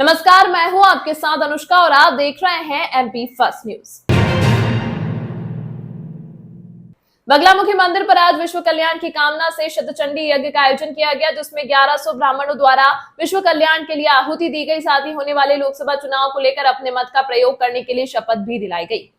नमस्कार, मैं हूं आपके साथ अनुष्का और आप देख रहे हैं एमपी फर्स्ट न्यूज। बगलामुखी मंदिर पर आज विश्व कल्याण की कामना से शतचंडी यज्ञ का आयोजन किया गया, जिसमें 1100 ब्राह्मणों द्वारा विश्व कल्याण के लिए आहुति दी गई। साथ ही होने वाले लोकसभा चुनाव को लेकर अपने मत का प्रयोग करने के लिए शपथ भी दिलाई गई।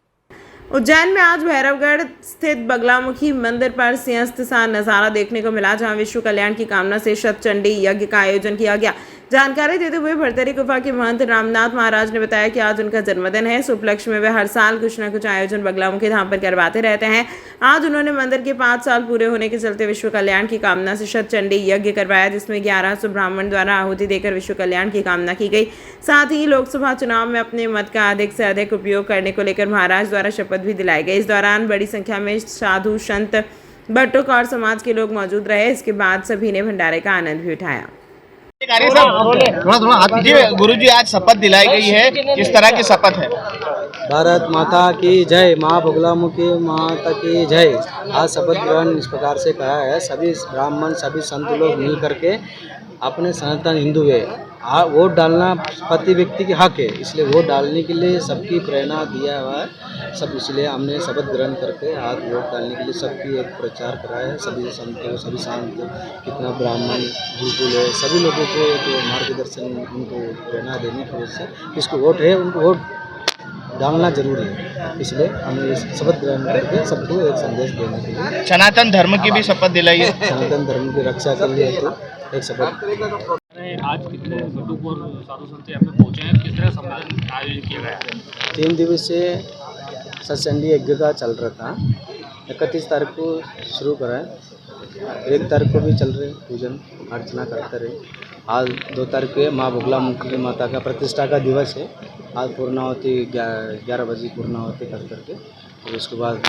उज्जैन में आज भैरवगढ़ स्थित बगलामुखी मंदिर पर सिंहस्थ सा नजारा देखने को मिला, जहां विश्व कल्याण की कामना से शतचंडी यज्ञ का आयोजन किया गया। जानकारी देते हुए भरतरी गुफा के महंत रामनाथ महाराज ने बताया कि आज उनका जन्मदिन है। इस उपलक्ष्य में वे हर साल कुछ न कुछ आयोजन बगलामुखी धाम पर करवाते रहते हैं। आज उन्होंने मंदिर के 5 साल पूरे होने के चलते विश्व कल्याण की कामना से शतचंडी यज्ञ करवाया, जिसमें 1100 ब्राह्मण द्वारा आहुति देकर विश्व कल्याण की कामना की गई। साथ ही लोकसभा चुनाव में अपने मत का अधिक से अधिक उपयोग करने को लेकर महाराज द्वारा शपथ भी दिलाई गई। इस दौरान बड़ी संख्या में साधु, संत, बटुक और समाज के लोग मौजूद रहे। इसके बाद सभी ने भंडारे का आनंद भी उठाया। गुरु जी, आज शपथ दिलाई गई है, किस तरह की शपथ है? भारत माता की जय, माँ बगलामुखी माता की जय। आज शपथ ग्रहण इस प्रकार से कहा है, सभी ब्राह्मण सभी संत लोग मिल करके अपने सनातन हिंदू है, वोट डालना प्रति व्यक्ति के हक है, इसलिए वोट डालने के लिए सबकी प्रेरणा दिया हुआ है सब। इसलिए हमने शपथ ग्रहण करके आज वोट डालने के लिए सबकी एक प्रचार कराया है। सभी संतों, सभी शांत, कितना ब्राह्मण बिल्कुल है, सभी लोगों को एक मार्गदर्शन, उनको प्रेरणा देने की वजह से किसको वोट है उनको वोट डालना जरूरी है। इसलिए हमने शपथ ग्रहण करके सबको एक संदेश देने के लिए सनातन धर्म की भी शपथ दिलाई है। सनातन धर्म की रक्षा के लिए तो एक शपथ। आज कितने बटुक और साधु संत यहाँ पे पहुँचे हैं, किस तरह सम्मेलन आयोजित किया गया है? 3 दिवसीय शतचंडी यज्ञ का चल रहा था। 31 तारीख को शुरू करा है, 1 तारीख को भी चल रहे पूजन अर्चना करते रहे। आज 2 तारीख को माँ बगलामुखी माता का प्रतिष्ठा का दिवस है। आज पूर्णाहुति 11 बजे पूर्णाहुति कर करके, और उसके बाद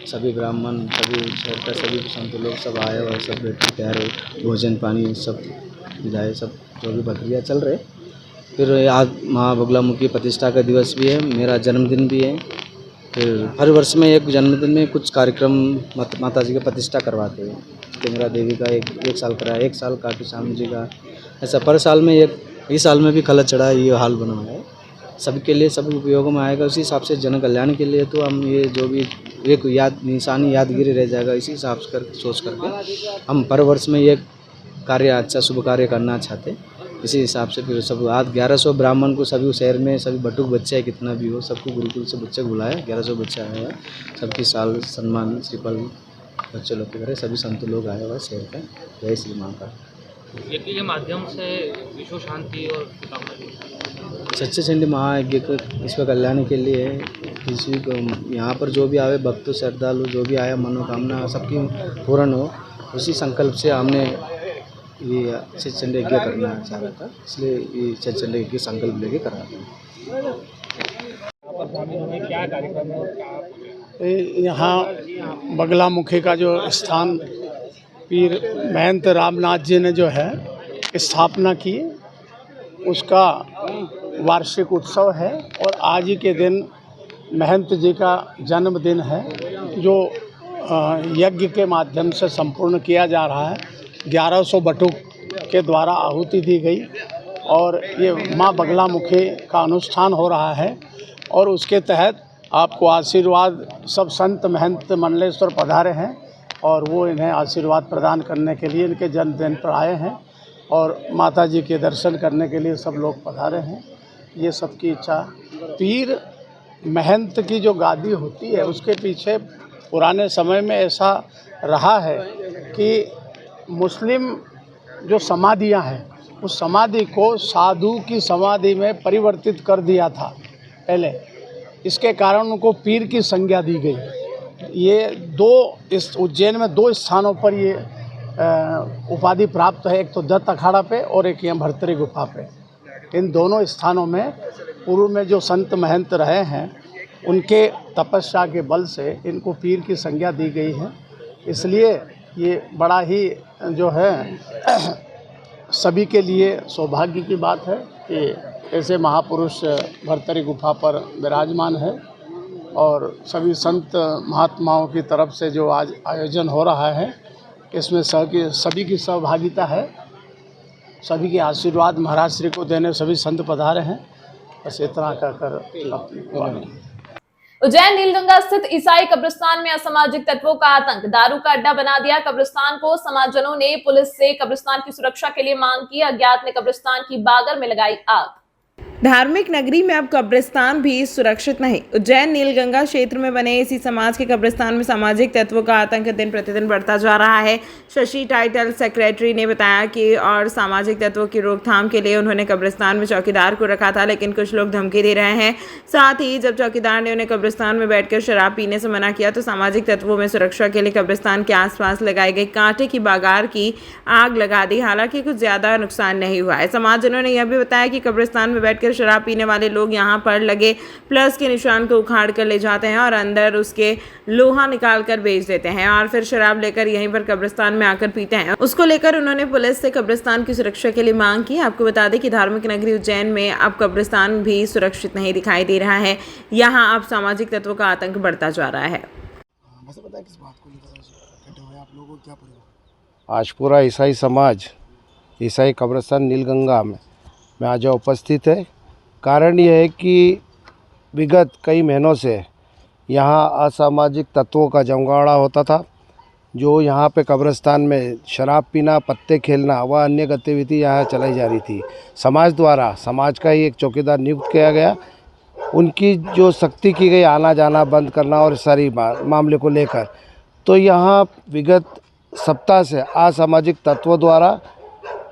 सभी ब्राह्मण, सभी शहर का सभी संत लोग सब आए और सब बैठे तैयार हो, भोजन पानी सब विदाई सब जो भी प्रक्रिया चल रहे। फिर आज माँ बगलामुखी प्रतिष्ठा का दिवस भी है, मेरा जन्मदिन भी है। फिर हर वर्ष में एक जन्मदिन में कुछ कार्यक्रम माता जी की प्रतिष्ठा करवाते हैं। टेंगरा देवी का एक साल कराया, 1 साल काटी श्याम जी का, ऐसा पर साल में इस साल में भी कलश चढ़ा, ये हाल बना हुआ है। सबके लिए सभी उपयोग में आएगा। उसी हिसाब से जन कल्याण के लिए तो हम ये जो भी एक निशानी यादगिरी रह जाएगा, इसी हिसाब से सोच करके हम पर वर्ष में ये कार्य अच्छा शुभ कार्य करना चाहते हैं। इसी हिसाब से फिर सब आज 1100 ब्राह्मण को सभी शहर में सभी बटुक बच्चे है, कितना भी हो, सबको गुरुकुल से बच्चे बुलाया, 1100 बच्चे आए हैं। सबकी साल सम्मान श्रीफल बच्चे लोग के घर सभी संत लोग आए हुए शहर का। जय श्री माँ का। यज्ञ के माध्यम से विश्व शांति और कामना शतचंडी महायज्ञ को विश्व कल्याण के लिए किसी को यहाँ पर जो भी आए भक्त श्रद्धालु जो भी आया मनोकामना सबकी पूर्ण हो, उसी संकल्प से हमने ये शतचंडी यज्ञ करना चाह रहा था, इसलिए ये शतचंडी यज्ञ संकल्प लेके करा था। क्या कार्यक्रम है? यहाँ बगलामुखी का जो स्थान पीर महंत रामनाथ जी ने जो है स्थापना की, उसका वार्षिक उत्सव है और आज ही के दिन महंत जी का जन्मदिन है, जो यज्ञ के माध्यम से संपूर्ण किया जा रहा है। 1100 बटुक के द्वारा आहुति दी गई और ये माँ बगलामुखी का अनुष्ठान हो रहा है, और उसके तहत आपको आशीर्वाद सब संत महंत मंडलेश्वर पधारे हैं और वो इन्हें आशीर्वाद प्रदान करने के लिए इनके जन्मदिन पर आए हैं और माता जी के दर्शन करने के लिए सब लोग पधारे हैं। ये सबकी इच्छा। पीर महंत की जो गादी होती है उसके पीछे पुराने समय में ऐसा रहा है कि मुस्लिम जो समाधियां हैं उस समाधि को साधु की समाधि में परिवर्तित कर दिया था पहले, इसके कारण उनको पीर की संज्ञा दी गई। ये इस उज्जैन में 2 स्थानों पर ये उपाधि प्राप्त है, एक तो दत्त अखाड़ा पे और एक यहाँ भरतरी गुफा पे। इन दोनों स्थानों में पूर्व में जो संत महंत रहे हैं उनके तपस्या के बल से इनको पीर की संज्ञा दी गई है। इसलिए ये बड़ा ही जो है सभी के लिए सौभाग्य की बात है कि ऐसे महापुरुष भरतरी गुफा पर विराजमान है, और सभी संत महात्माओं की तरफ से जो आज आयोजन हो रहा है इसमें सभी की सहभागिता है। सभी के आशीर्वाद महाराज श्री को देने सभी संत पधारे हैं। बस इतना कहकर उज्जैन नीलगंगा स्थित ईसाई कब्रिस्तान में असामाजिक तत्वों का आतंक, दारू का अड्डा बना दिया कब्रिस्तान को। समाजजनों ने पुलिस से कब्रिस्तान की सुरक्षा के लिए मांग की। अज्ञात ने कब्रिस्तान की बागर में लगाई आग। धार्मिक नगरी में अब कब्रिस्तान भी सुरक्षित नहीं। उज्जैन नीलगंगा क्षेत्र में बने इसी समाज के कब्रिस्तान में सामाजिक तत्वों का आतंक दिन प्रतिदिन बढ़ता जा रहा है। शशि टाइटल सेक्रेटरी ने बताया कि और सामाजिक तत्वों की रोकथाम के लिए उन्होंने कब्रिस्तान में चौकीदार को रखा था, लेकिन कुछ लोग धमकी दे रहे हैं। साथ ही जब चौकीदार ने उन्हें कब्रिस्तान में बैठकर शराब पीने से मना किया तो सामाजिक तत्वों में सुरक्षा के लिए कब्रिस्तान के आसपास लगाई गई कांटे की बागार की आग लगा दी। हालांकि कुछ ज्यादा नुकसान नहीं हुआ है। समाजजनों ने यह भी बताया कि कब्रिस्तान में बैठकर शराब पीने वाले लोग यहां पर लगे प्लस के निशान को उखाड़ कर ले जाते हैं और अंदर उसके लोहा निकाल कर बेच देते हैं और फिर शराब लेकर यहीं पर कब्रिस्तान में आकर पीते हैं। उसको लेकर उन्होंने पुलिस से कब्रिस्तान की सुरक्षा के लिए मांग की। आपको बता दें कि धार्मिक नगरी उज्जैन में अब कब्रिस्तान भी सुरक्षित नहीं दिखाई दे रहा है। यहाँ अब सामाजिक तत्वों का आतंक बढ़ता जा रहा है। आज पूरा ईसाई समाज ईसाई कब्रिस्तान नीलगंगा में आज उपस्थित है। कारण यह है कि विगत कई महीनों से यहाँ असामाजिक तत्वों का जमगाड़ा होता था, जो यहाँ पे कब्रिस्तान में शराब पीना, पत्ते खेलना व अन्य गतिविधि यहाँ चलाई जा रही थी। समाज द्वारा समाज का ही एक चौकीदार नियुक्त किया गया। उनकी जो सख्ती की गई आना जाना बंद करना और सारी मामले को लेकर, तो यहाँ विगत सप्ताह से असामाजिक तत्वों द्वारा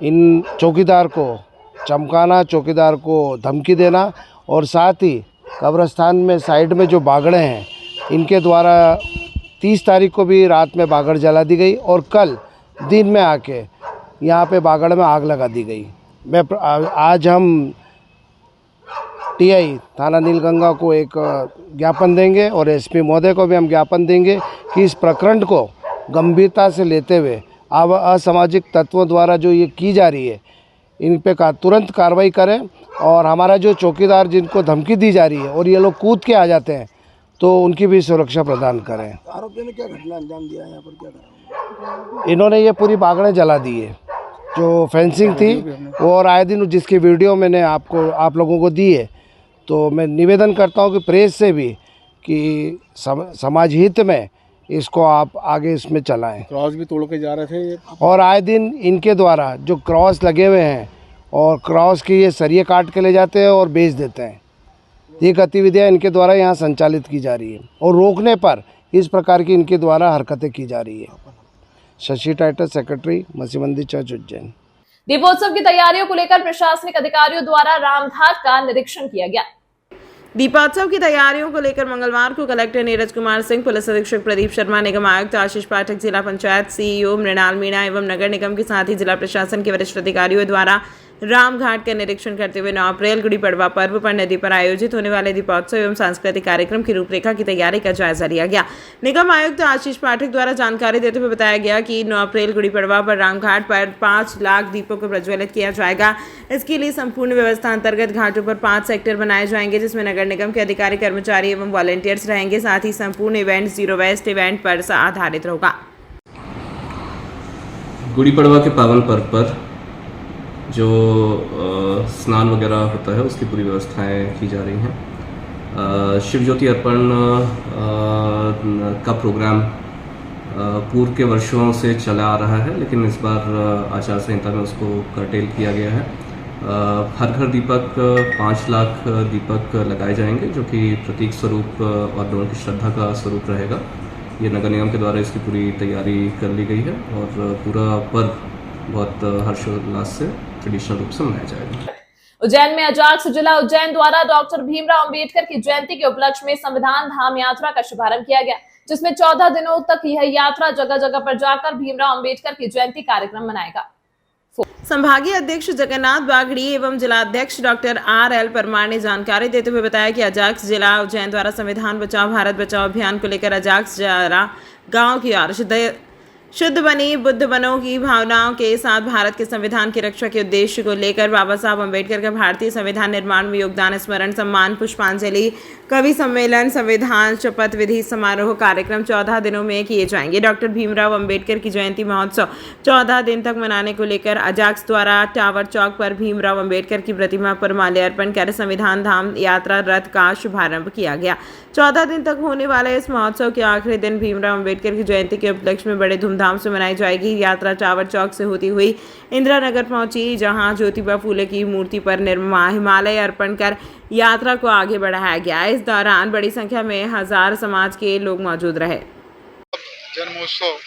इन चौकीदार को चमकाना, चौकीदार को धमकी देना और साथ ही कब्रिस्तान में साइड में जो बागड़े हैं इनके द्वारा 30 तारीख को भी रात में बागड़ जला दी गई और कल दिन में आके यहाँ पे बागड़ में आग लगा दी गई। आज हम टीआई थाना नीलगंगा को एक ज्ञापन देंगे और एसपी महोदय को भी हम ज्ञापन देंगे कि इस प्रकरण को गंभीरता से लेते हुए अब असामाजिक तत्वों द्वारा जो ये की जा रही है इन पे तुरंत कार्रवाई करें और हमारा जो चौकीदार जिनको धमकी दी जा रही है और ये लोग कूद के आ जाते हैं तो उनकी भी सुरक्षा प्रदान करें। आरोपियों ने क्या घटना अंजाम दिया है यहाँ पर, क्या करा? इन्होंने ये पूरी बागड़ें जला दी है जो फेंसिंग थी और आए दिन जिसकी वीडियो मैंने आप लोगों को दी है। तो मैं निवेदन करता हूँ कि प्रेस से भी कि समाज हित में इसको आप आगे इसमें चलाएं। क्रॉस भी तोड़ के जा रहे थे और आए दिन इनके द्वारा जो क्रॉस लगे हुए हैं और क्रॉस के ये सरिये काट के ले जाते हैं और बेच देते हैं। ये गतिविधियां इनके द्वारा यहाँ संचालित की जा रही है और रोकने पर इस प्रकार की इनके द्वारा हरकतें की जा रही है। शशि टाइटल सेक्रेटरी मसीह मंदिर चर्च उज्जैन। दीपोत्सव की तैयारियों को लेकर प्रशासनिक अधिकारियों द्वारा रामघाट का निरीक्षण किया गया। दीपोत्सव की तैयारियों को लेकर मंगलवार को कलेक्टर नीरज कुमार सिंह, पुलिस अधीक्षक प्रदीप शर्मा, निगम आयुक्त आशीष पाठक, जिला पंचायत सीईओ मृणाल मीणा एवं नगर निगम के साथ ही जिला प्रशासन के वरिष्ठ अधिकारियों द्वारा रामघाट का निरीक्षण करते हुए 9 अप्रैल गुड़ी पड़वा पर्व पर नदी पर आयोजित होने वाले दीपोत्सव एवं सांस्कृतिक कार्यक्रम की रूपरेखा की तैयारी का जायजा लिया गया। निगम आयुक्त आशीष पाठक द्वारा जानकारी देते हुए बताया गया कि 9 अप्रैल गुड़ी पड़वा पर रामघाट पर 5 लाख दीपों को प्रज्वलित किया जाएगा। इसके लिए संपूर्ण व्यवस्था अंतर्गत घाटों पर 5 सेक्टर बनाए जाएंगे, जिसमें नगर निगम के अधिकारी, कर्मचारी एवं वॉलंटियर्स रहेंगे। साथ ही संपूर्ण इवेंट जीरो वेस्ट इवेंट पर आधारित होगा। गुड़ी पड़वा के पावन पर्व पर जो स्नान वगैरह होता है उसकी पूरी व्यवस्थाएं की जा रही हैं। शिव ज्योति अर्पण का प्रोग्राम पूर्व के वर्षों से चला आ रहा है, लेकिन इस बार आचार संहिता में उसको कर्टेल किया गया है। हर घर दीपक 5 लाख दीपक लगाए जाएंगे, जो कि प्रतीक स्वरूप और लोगों की श्रद्धा का स्वरूप रहेगा। ये नगर निगम के द्वारा इसकी पूरी तैयारी कर ली गई है और पूरा पर्व बहुत हर्षोल्लास से ट्रेडिशनल रूप से मनाया जाएगा। उज्जैन में अजाक्स जिला उज्जैन द्वारा डॉक्टर भीमराव अंबेडकर की जयंती के उपलक्ष्य में संविधान धाम यात्रा का शुभारंभ किया गया, जिसमें 14 दिनों तक यह यात्रा जगह जगह पर जाकर भीमराव अंबेडकर की जयंती कार्यक्रम मनाएगा। संभागीय अध्यक्ष जगन्नाथ बागड़ी एवं जिलाध्यक्ष डॉक्टर RL परमार ने जानकारी देते हुए बताया कि अजाक्स जिला उज्जैन द्वारा संविधान बचाओ भारत बचाओ अभियान को लेकर अजाक्स जिला गाँव की ओर शुद्ध बनी बुद्ध बनो की भावनाओं के साथ भारत के संविधान की रक्षा के उद्देश्य को लेकर बाबा साहब अम्बेडकर का भारतीय संविधान निर्माण में योगदान स्मरण सम्मान पुष्पांजलि कवि सम्मेलन, संविधान शपथ विधि समारोह कार्यक्रम 14 दिनों में किए जाएंगे। डॉक्टर भीमराव अंबेडकर की जयंती महोत्सव 14 दिन तक मनाने को लेकर अजाक्स द्वारा टावर चौक पर भीमराव अंबेडकर की प्रतिमा पर माल्यार्पण कर संविधान धाम यात्रा रथ का शुभारंभ किया गया। 14 दिन तक होने वाले इस महोत्सव के आखिरी दिन भीमराव अंबेडकर की जयंती के उपलक्ष्य में बड़े धूमधाम से मनाई जाएगी। यात्रा टावर चौक से होती हुई इंदिरा नगर पहुंची, जहां ज्योतिबा फूले की मूर्ति पर हिमालय अर्पण कर यात्रा को आगे बढ़ाया गया। इस दौरान बड़ी संख्या में हजार समाज के लोग मौजूद रहे। जन्मोत्सव,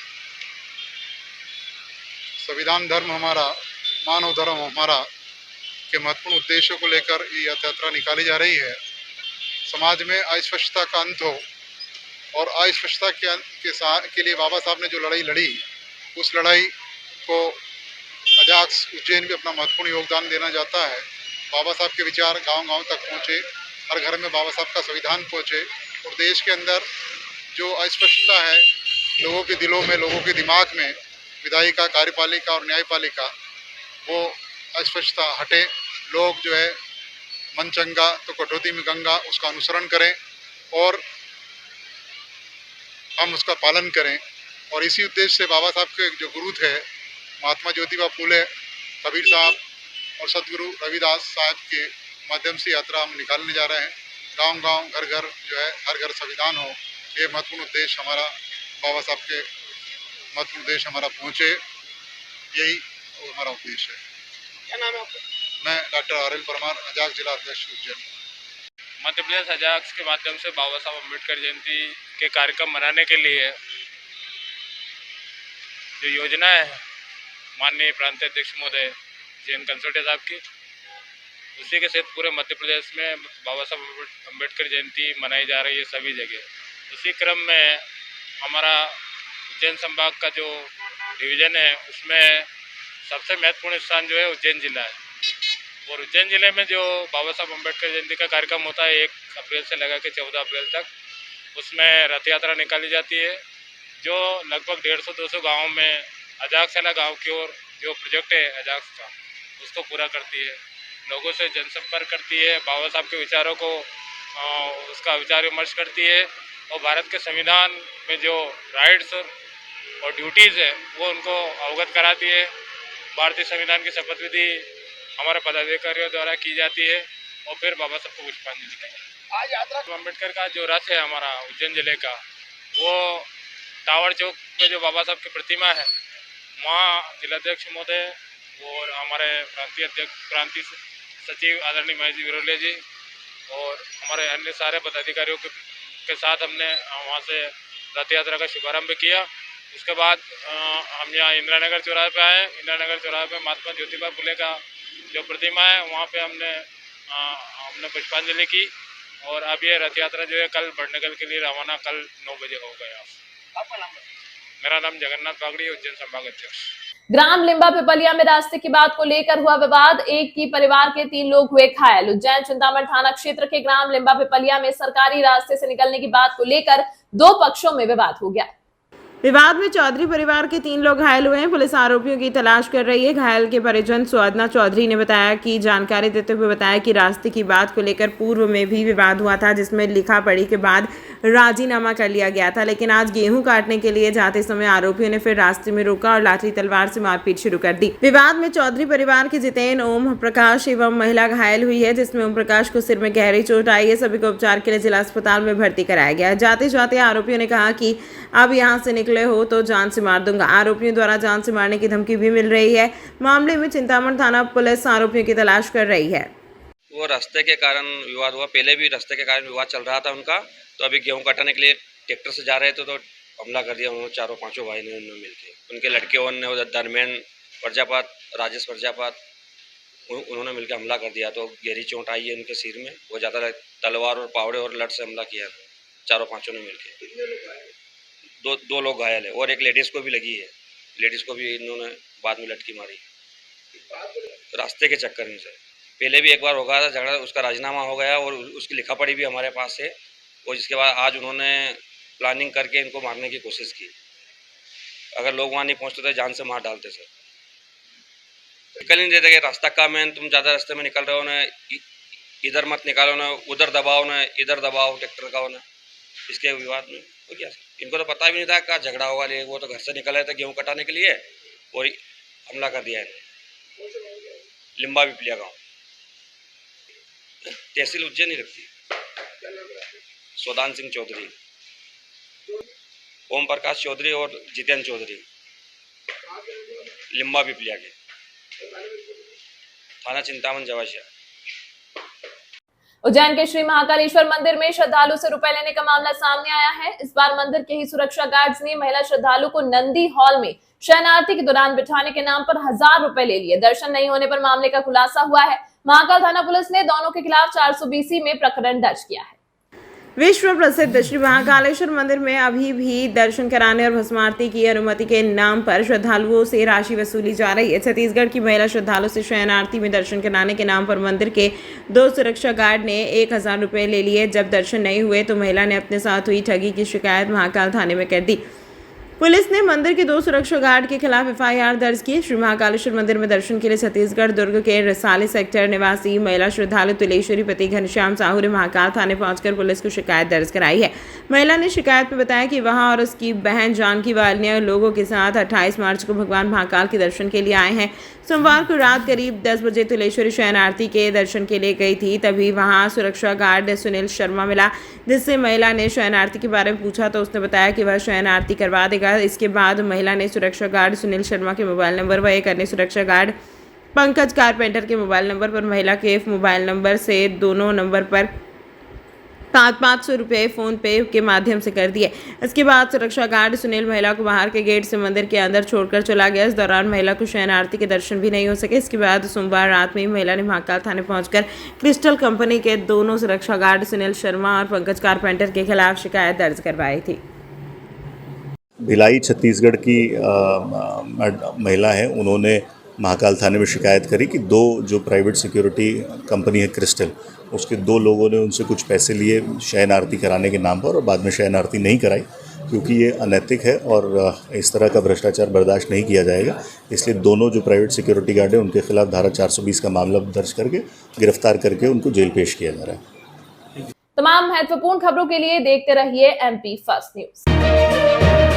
संविधान धर्म हमारा, मानव धर्म हमारा के महत्वपूर्ण उद्देश्यों को लेकर ये यात्रा निकाली जा रही है। समाज में अस्पृश्यता का अंत हो और अस्पृश्यता के लिए बाबा साहब ने जो लड़ाई लड़ी, उस लड़ाई को अजाक्स उज्जैन भी अपना महत्वपूर्ण योगदान देना चाहता है। बाबा साहब के विचार गांव-गांव तक पहुँचे, हर घर में बाबा साहब का संविधान पहुँचे और देश के अंदर जो अस्पृश्यता है लोगों के दिलों में, लोगों के दिमाग में, विधायिका, कार्यपालिका और न्यायपालिका, वो अस्पृश्यता हटे। लोग जो है मन चंगा तो कटौती में गंगा, उसका अनुसरण करें और हम उसका पालन करें। और इसी उद्देश्य से बाबा साहब के जो गुरु थे महात्मा ज्योतिबा फूले, कबीर साहब और सदगुरु रविदास साहब के माध्यम से यात्रा हम निकालने जा रहे हैं। गांव-गांव, घर-घर जो है, हर घर संविधान हो, ये महत्वपूर्ण उद्देश्य हमारा, बाबा साहब के महत्वपूर्ण उद्देश्य हमारा पहुँचे, यही हमारा उद्देश्य है। क्या नाम है आपका? मैं डॉक्टर आर.एल. परमार, अजाक्स जिला अध्यक्ष उज्जैन। मध्य प्रदेश अजाक्स के माध्यम से बाबा साहब अम्बेडकर जयंती के कार्यक्रम मनाने के लिए जो योजना है माननीय प्रांतीय अध्यक्ष महोदय जयंत कंसोटिया साहब की, उसी के साथ पूरे मध्य प्रदेश में बाबा साहब अम्बेडकर जयंती मनाई जा रही है सभी जगह। उसी क्रम में हमारा उज्जैन संभाग का जो डिवीज़न है उसमें सबसे महत्वपूर्ण स्थान जो है उज्जैन जिला है। और उज्जैन जिले में जो बाबा साहब अम्बेडकर जयंती का कार्यक्रम होता है 1 अप्रैल से लगा के 14 अप्रैल तक, उसमें रथ यात्रा निकाली जाती है जो लगभग 150-200 गाँव में अजाक्सला गाँव की ओर जो प्रोजेक्ट है अजाक्स का, उसको पूरा करती है, लोगों से जनसंपर्क करती है, बाबा साहब के विचारों को उसका विचार विमर्श करती है और भारत के संविधान में जो राइट्स और ड्यूटीज़ है वो उनको अवगत कराती है। भारतीय संविधान की शपथ विधि हमारे पदाधिकारियों द्वारा की जाती है और फिर बाबा साहब को पुष्पांजलि दी जाती है। आज यात्रा अम्बेडकर का जो रथ है हमारा उज्जैन जिले का, वो टावर चौक में जो बाबा साहब की प्रतिमा है, वहाँ जिलाध्यक्ष महोदय और हमारे प्रांतीय सचिव आदरणीय महेश जी विरोले जी और हमारे अन्य सारे पदाधिकारियों के साथ हमने वहाँ से रथ यात्रा का शुभारंभ किया। उसके बाद हम यहाँ इंदिरा नगर चौराहे पे आए। इंदिरा नगर चौराहे पे महात्मा ज्योतिबा फूले का जो प्रतिमा है वहाँ पे हमने पुष्पांजलि की और अब ये रथ यात्रा जो है कल बड़नगर के लिए रवाना कल 9 बजे हो गया। आपका नाम? मेरा नाम जगन्नाथ बागड़ी, उज्जैन संभाग अध्यक्ष। ग्राम लिम्बा पिपलिया में रास्ते की बात को लेकर हुआ विवाद, एक ही परिवार के 3 लोग हुए घायल। उज्जैन चिंतामण थाना क्षेत्र के ग्राम लिम्बा पिपलिया में सरकारी रास्ते से निकलने की बात को लेकर 2 पक्षों में विवाद हो गया। विवाद में चौधरी परिवार के 3 लोग घायल हुए हैं। पुलिस आरोपियों की तलाश कर रही है। घायल के परिजन सुअदना चौधरी ने बताया कि जानकारी देते हुए बताया कि रास्ते की बात को लेकर पूर्व में भी विवाद हुआ था, जिसमें लिखा पढ़ी के बाद राजीनामा कर लिया गया था, लेकिन आज गेहूं काटने के लिए जाते समय आरोपियों ने फिर रास्ते में रोका और लाठी तलवार से मारपीट शुरू कर दी। विवाद में चौधरी परिवार के जितेन, ओम प्रकाश एवं महिला घायल हुई है, जिसमें ओम प्रकाश को सिर में गहरी चोट आई है। सभी को उपचार के लिए जिला अस्पताल में भर्ती कराया गया। जाते जाते आरोपियों ने कहा कि अब यहाँ से निकले हो तो जान से मार दूंगा। आरोपियों द्वारा जान से मारने की धमकी भी मिल रही है। मामले में चिंतामण थाना पुलिस आरोपियों की तलाश कर रही है। वो रास्ते के कारण विवाद हुआ, पहले भी रास्ते के कारण विवाद चल रहा था उनका। तो अभी गेहूं काटने के लिए ट्रैक्टर से जा रहे थे तो हमला कर दिया उन्होंने, 4-5 भाई ने मिलकर। उनके लड़के ने दरम्यान प्रजापात, राजेश प्रजापात, उन्होंने मिलकर हमला कर दिया। तो गहरी चोट आई है उनके सिर में। वो ज़्यादा तलवार और पावड़े और लठ से हमला किया, 4-5 ने मिलकर। 2 लोग घायल है और एक लेडीज़ को भी लगी है। लेडीज़ को भी इन्होंने बाद में लटकी मारी रास्ते के चक्कर में। से पहले भी एक बार हो गया था झगड़ा, उसका राजीनामा हो गया और उसकी लिखा पढ़ी भी हमारे पास है। और जिसके बाद आज उन्होंने प्लानिंग करके इनको मारने की कोशिश की। अगर लोग वहाँ नहीं पहुँचते तो जान से मार डालते सर। निकल नहीं देते कि रास्ता कम है, तुम ज़्यादा रास्ते में निकल रहे हो ना, इधर मत निकालो ना, उधर दबाओ ना, इधर दबाओ ट्रैक्टर का ना, इसके विवाद में तो क्या, इनको तो पता भी नहीं था क्या झगड़ा होगा। ले वो तो घर से निकल रहे थे गेहूँ कटाने के लिए और हमला कर दिया है। लिम्बा पिपलिया गाँव, तहसील उज्जैन ही रखती है। सोदान सिंह चौधरी, ओम प्रकाश चौधरी और जितेंद्र चौधरी, लिम्बा पिपलिया के, थाना चिंतामन जवाशिया। उज्जैन के श्री महाकालेश्वर मंदिर में श्रद्धालु से रुपए लेने का मामला सामने आया है। इस बार मंदिर के ही सुरक्षा गार्ड्स ने महिला श्रद्धालु को नंदी हॉल में शयन आरती के दौरान बिठाने के नाम पर 1000 रुपए ले लिए। दर्शन नहीं होने पर मामले का खुलासा हुआ है। महाकाल थाना पुलिस ने दोनों के खिलाफ 420 में प्रकरण दर्ज किया है। विश्व प्रसिद्ध श्री महाकालेश्वर मंदिर में अभी भी दर्शन कराने और भस्मारती की अनुमति के नाम पर श्रद्धालुओं से राशि वसूली जा रही है। छत्तीसगढ़ की महिला श्रद्धालु से शयन आरती में दर्शन कराने के नाम पर मंदिर के 2 सुरक्षा गार्ड ने 1000 रुपये ले लिए। जब दर्शन नहीं हुए तो महिला ने अपने साथ हुई ठगी की शिकायत महाकाल थाने में कर दी। पुलिस ने मंदिर के 2 सुरक्षा गार्ड के खिलाफ FIR दर्ज की। श्री महाकालेश्वर मंदिर में दर्शन के लिए छत्तीसगढ़ दुर्ग के रिसाली सेक्टर निवासी महिला श्रद्धालु तुलेश्वरी पति घनश्याम साहू ने महाकाल थाने पहुंचकर पुलिस को शिकायत दर्ज कराई है। महिला ने शिकायत में बताया कि वहां और उसकी बहन जानकी व अन्य लोगों के साथ 28 मार्च को भगवान महाकाल के दर्शन के लिए आए हैं। सोमवार को रात करीब 10 बजे तुलेश्वरी शयन आरती के दर्शन के लिए गई थी। तभी वहां सुरक्षा गार्ड सुनील शर्मा मिला, जिससे महिला ने शयन आरती के बारे में पूछा तो उसने बताया कि वह शयन आरती करवा देगा। इसके बाद महिला ने सुरक्षा गार्ड सुनील शर्मा के मोबाइल नंबर व एक अन्य सुरक्षा गार्ड पंकज कारपेंटर के मोबाइल नंबर पर महिला के मोबाइल नंबर से दोनों नंबर पर 500 रुपये फ़ोन पे के माध्यम से कर दिए। इसके बाद सुरक्षा गार्ड सुनील महिला को बाहर के गेट से मंदिर के अंदर छोड़कर चला गया। इस दौरान महिला को शयन आरती के दर्शन भी नहीं हो सके। इसके बाद सोमवार रात में महिला ने महाकाल थाने पहुंचकर क्रिस्टल कंपनी के दोनों सुरक्षा गार्ड सुनील शर्मा और पंकज कारपेंटर के खिलाफ शिकायत दर्ज करवाई थी। भिलाई छत्तीसगढ़ की महिला है, उन्होंने महाकाल थाने में शिकायत करी कि 2 जो प्राइवेट सिक्योरिटी कंपनी है क्रिस्टल, उसके 2 लोगों ने उनसे कुछ पैसे लिए शयन आरती कराने के नाम पर और बाद में शयन आरती नहीं कराई, क्योंकि ये अनैतिक है और इस तरह का भ्रष्टाचार बर्दाश्त नहीं किया जाएगा। इसलिए दोनों जो प्राइवेट सिक्योरिटी गार्ड है उनके खिलाफ धारा 420 का मामला दर्ज करके गिरफ्तार करके उनको जेल पेश किया जा रहा है। तमाम महत्वपूर्ण खबरों के लिए देखते रहिए MP फर्स्ट न्यूज।